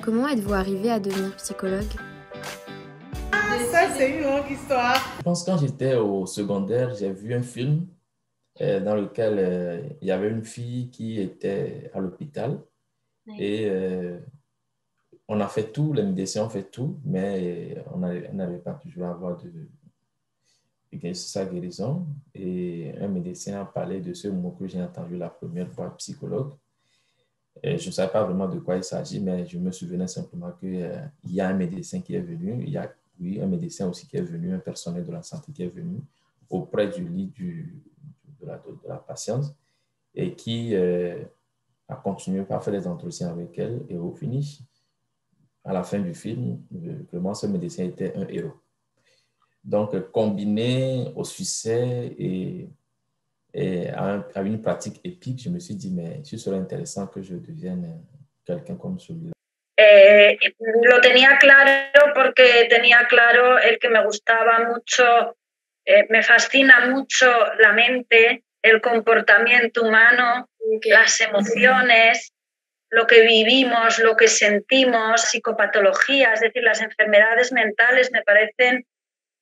Comment êtes-vous arrivé à devenir psychologue? Ça, c'est une longue histoire. Je pense que quand j'étais au secondaire, j'ai vu un film dans lequel il y avait une fille qui était à l'hôpital et on a fait tout, les médecins ont fait tout, mais on n'avait pas toujours avoir de sa guérison. Et un médecin a parlé de ce mot que j'ai entendu la première fois, psychologue. Et je ne savais pas vraiment de quoi il s'agit, mais je me souvenais simplement qu'il y a un médecin qui est venu, il y a un médecin aussi qui est venu, un personnel de la santé qui est venu auprès du lit de la patiente et qui a continué par faire des entretiens avec elle. Et au finish, à la fin du film, vraiment, ce médecin était un héros. Donc, combiné au succès et à une pratique épique, je me suis dit, mais ce serait intéressant que je devienne quelqu'un comme celui-là. Lo tenía claro porque tenía claro el que me gustaba mucho, me fascina mucho la mente, el comportamiento humano, las emociones, lo que vivimos, lo que sentimos, psicopatología, es decir, las enfermedades mentales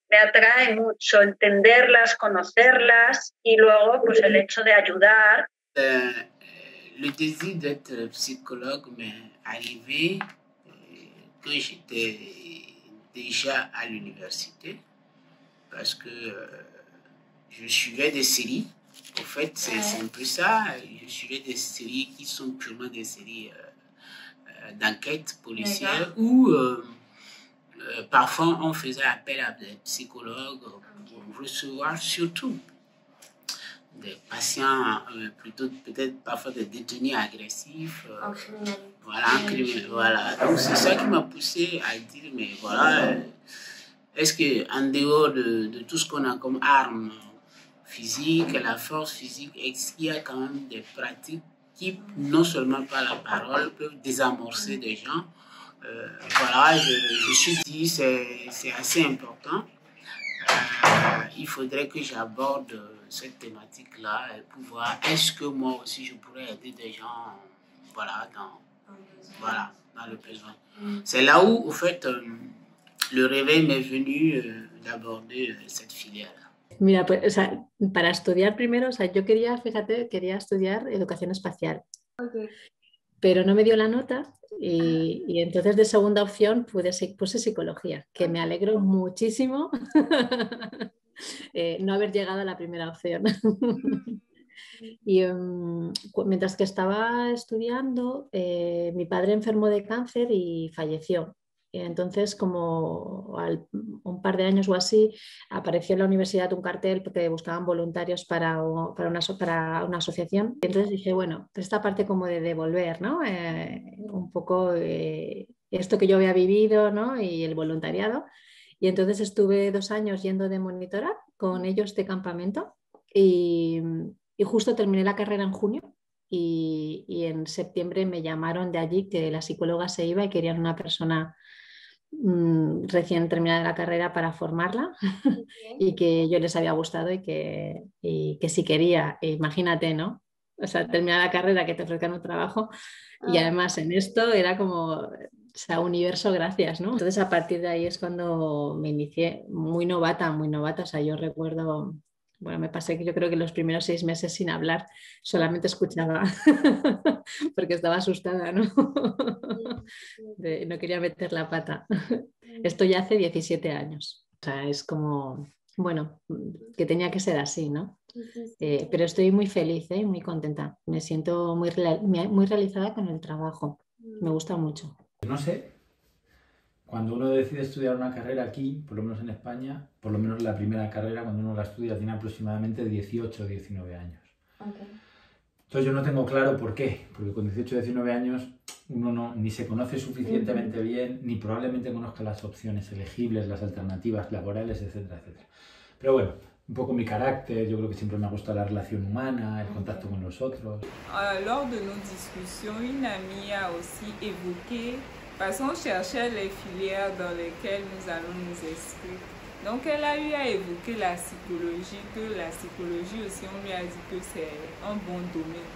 me atrae mucho entenderlas, conocerlas y luego pues el hecho de ayudar. Le désir d'être psychologue m'est arrivé quand j'étais déjà à l'université parce que je suivais des séries. En fait, c'est un peu ça. Je suivais des séries qui sont purement des séries d'enquête policière où parfois on faisait appel à des psychologues pour recevoir surtout des patients plutôt peut-être parfois des détenus agressifs. Voilà. Donc c'est ça qui m'a poussé à dire mais voilà, est-ce que en dehors de tout ce qu'on a comme arme physique, la force physique, est-ce qu'il y a quand même des pratiques qui non seulement par la parole peuvent désamorcer des gens. Voilà, je me suis dit c'est assez important. Il faudrait que j'aborde cette thématique-là pour voir est-ce que moi aussi je pourrais aider des gens dans le besoin. C'est là où, au fait, le réveil m'est venu d'aborder cette filière. Mira, pues, o sea, para estudiar primero, o sea, yo quería estudiar educación espacial, pero no me dio la nota y entonces de segunda opción puse psicología, que me alegro muchísimo no haber llegado a la primera opción. Y mientras que estaba estudiando, mi padre enfermó de cáncer y falleció. Entonces, como un par de años o así, apareció en la universidad un cartel porque buscaban voluntarios para una asociación. Entonces dije, bueno, esta parte como de devolver, ¿no? Un poco esto que yo había vivido, ¿no? Y el voluntariado. Y entonces estuve 2 años yendo de monitora con ellos de campamento y justo terminé la carrera en junio y en septiembre me llamaron de allí que la psicóloga se iba y querían una persona recién terminada la carrera para formarla y que yo les había gustado y que si quería, imagínate, ¿no? O sea, terminar la carrera, que te ofrezcan un trabajo y además en esto era como, o sea, universo, gracias, ¿no? Entonces a partir de ahí es cuando me inicié muy novata, o sea, yo recuerdo... Bueno, me pasé que yo creo que los primeros 6 meses sin hablar solamente escuchaba porque estaba asustada, ¿no? No quería meter la pata. Esto ya hace 17 años. O sea, es como, bueno, que tenía que ser así, ¿no? Pero estoy muy feliz, muy contenta. Me siento muy realizada con el trabajo. Me gusta mucho. No sé. Cuando uno decide estudiar una carrera aquí, por lo menos en España, por lo menos la primera carrera, cuando uno la estudia, tiene aproximadamente 18 o 19 años. Entonces yo no tengo claro por qué, porque con 18 o 19 años uno ni se conoce suficientemente bien, ni probablemente conozca las opciones elegibles, las alternativas laborales, etcétera, etcétera. Pero bueno, un poco mi carácter, yo creo que siempre me ha gustado la relación humana, el contacto con los otros. Lors de nos discussions, une amie a aussi évoqué parce qu'on cherchait les filières dans lesquelles nous allons nous inscrire. Donc elle a eu à évoquer la psychologie, que la psychologie aussi, on lui a dit que c'est un bon domaine.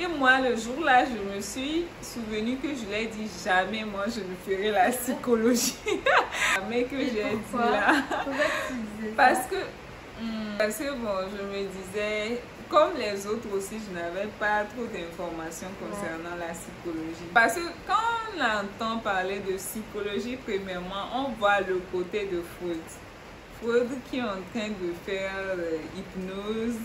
Et moi, le jour-là, je me suis souvenu que je l'ai dit jamais, moi, je ne ferai la psychologie. Jamais que j'ai dit là. Parce que bon, je me disais, comme les autres aussi, je n'avais pas trop d'informations concernant la psychologie. Parce que quand on entend parler de psychologie, premièrement, on voit le côté de Freud. Freud qui est en train de faire hypnose.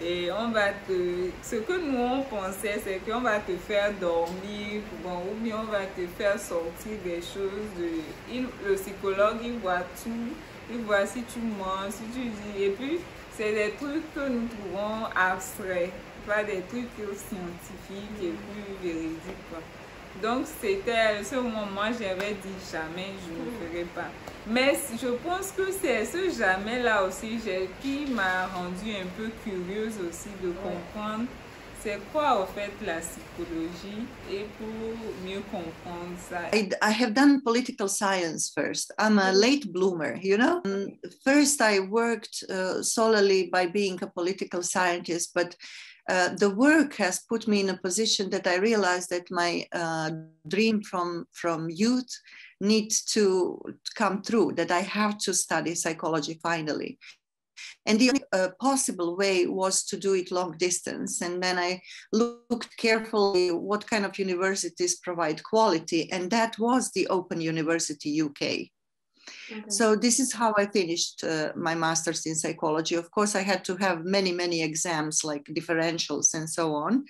Et on va ce que nous on pensait, c'est qu'on va te faire dormir, bon, ou bien on va te faire sortir des choses. Le psychologue, il voit tout, il voit si tu mens, si tu dis. Et puis, c'est des trucs que nous trouvons abstraits, pas des trucs scientifiques et plus véridiques, quoi. Donc, c'était à ce moment, j'avais dit jamais, je ne ferai pas. Mais je pense que c'est ce jamais-là aussi qui m'a rendu un peu curieuse aussi de comprendre c'est quoi en fait la psychologie et pour mieux comprendre ça. I have done political science first. I'm a late bloomer, you know. First, I worked solely by being a political scientist, but the work has put me in a position that I realized that my dream from youth needs to come true, that I have to study psychology finally. And the only possible way was to do it long distance. And then I looked carefully what kind of universities provide quality. And that was the Open University UK. Okay. So this is how I finished my master's in psychology. Of course, I had to have many exams like differentials and so on,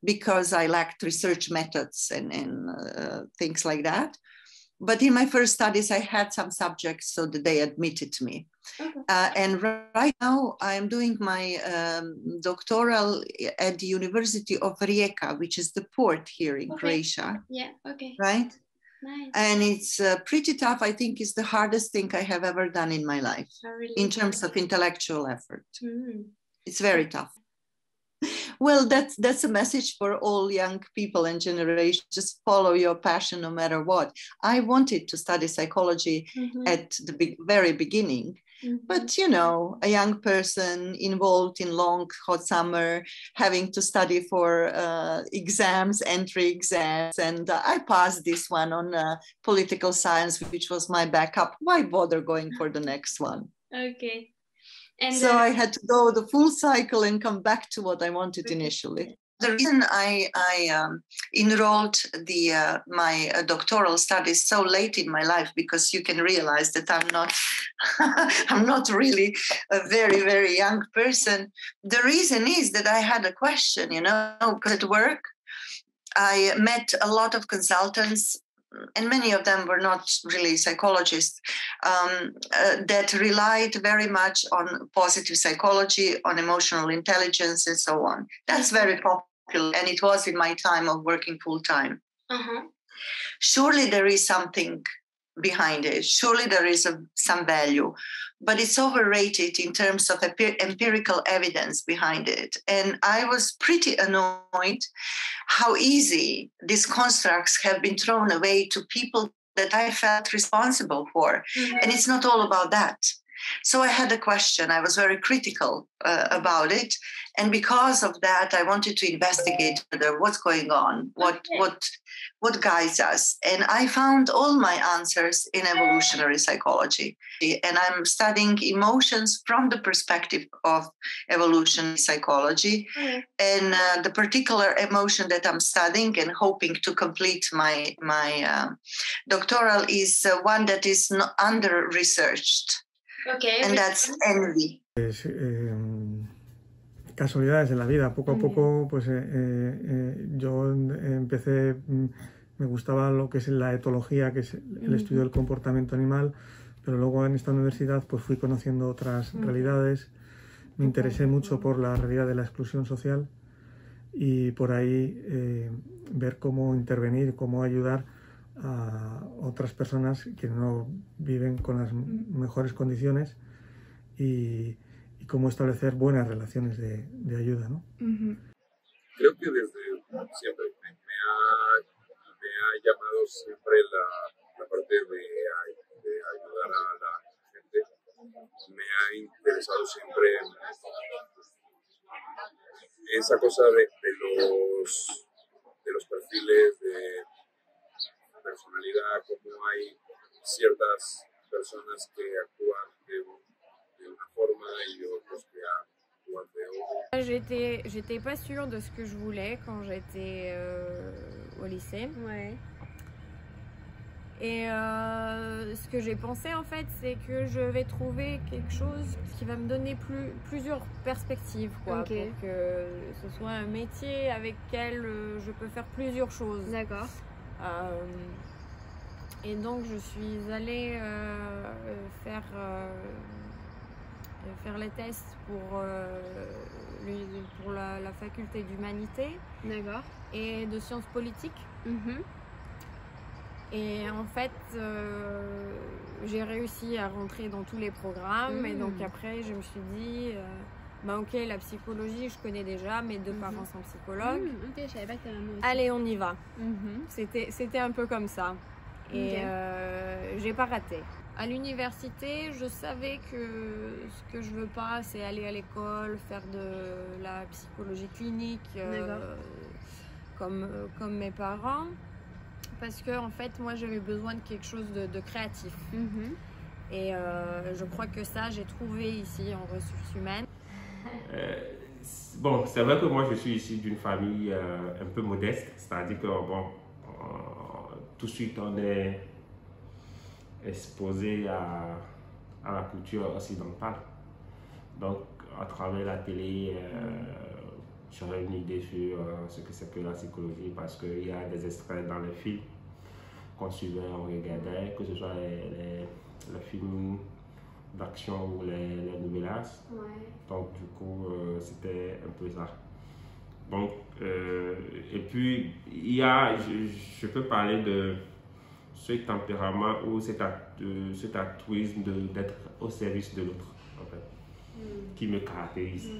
because I lacked research methods and things like that. But in my first studies, I had some subjects so that they admitted me. Okay. And right now, I'm doing my doctoral at the University of Rijeka, which is the port here in Croatia. Yeah, okay. Right? Nice. And it's pretty tough. I think it's the hardest thing I have ever done in my life in terms of intellectual effort. It's very tough. Well, that's a message for all young people and generations. Just follow your passion no matter what. I wanted to study psychology at the very beginning. But, you know, a young person involved in long hot summer, having to study for exams, entry exams. And I passed this one on political science, which was my backup. Why bother going for the next one? Okay. And so I had to go the full cycle and come back to what I wanted initially. The reason I enrolled my doctoral studies so late in my life, because you can realize that I'm not really a very young person. The reason is that I had a question, you know, because at work I met a lot of consultants, and many of them were not really psychologists, that relied very much on positive psychology, on emotional intelligence, and so on. That's very popular, and it was in my time of working full-time. Surely there is something behind it. Surely there is some value, but it's overrated in terms of empirical evidence behind it. And I was pretty annoyed how easy these constructs have been thrown away to people that I felt responsible for. And it's not all about that. So I had a question. I was very critical about it. And because of that, I wanted to investigate further what's going on, what guides us. And I found all my answers in evolutionary psychology. And I'm studying emotions from the perspective of evolutionary psychology. And the particular emotion that I'm studying and hoping to complete my doctoral is one that is not under-researched. Okay. And that's envy. Casualidades en la vida. Poco a poco, pues yo empecé, me gustaba lo que es la etología, que es el estudio del comportamiento animal, pero luego en esta universidad pues fui conociendo otras realidades. Me interesé mucho por la realidad de la exclusión social y por ahí ver cómo intervenir, cómo ayudar a otras personas que no viven con las mejores condiciones y cómo establecer buenas relaciones de ayuda, ¿no? Creo que desde siempre me ha llamado siempre la parte de ayudar a la gente. Me ha interesado siempre esa cosa de los cómo hay ciertas personas que actúan de una forma y otros que actúan de otra. J'étais pas sûre de ce que je voulais quand j'étais au lycée. Ouais. Et ce que j'ai pensé en fait, c'est que je vais trouver quelque chose qui va me donner plusieurs perspectives, quoi, Okay. pour que ce soit un métier avec lequel je peux faire plusieurs choses. D'accord. Et donc je suis allée faire les tests pour la faculté d'humanité D'accord. et de sciences politiques. Mhm. Et en fait, j'ai réussi à rentrer dans tous les programmes. Et donc après, je me suis dit, bah ok, la psychologie, je connais déjà, mes deux parents sont psychologues. Ok, je savais pas que t'avais un mot aussi. Allez, on y va. Mhm. C'était un peu comme ça. Et Ok. j'ai pas raté. À l'université, je savais que ce que je veux pas, c'est aller à l'école, faire de la psychologie clinique comme mes parents. Parce que en fait, moi, j'avais besoin de quelque chose de créatif. Mhm. Et je crois que ça, j'ai trouvé ici en ressources humaines. Bon, c'est vrai que moi, je suis issu d'une famille un peu modeste. C'est-à-dire que, bon, tout de suite, on est exposé à la culture occidentale. Donc, à travers la télé, j'aurais une idée sur ce que c'est que la psychologie parce qu'il y a des extraits dans les films qu'on suivait, on regardait, que ce soit les films d'action ou les novellas. Ouais. Donc du coup, c'était un peu ça. Donc, et puis, il y a, je peux parler de ce tempérament ou cet altruisme d'être au service de l'autre, en fait, qui me caractérise.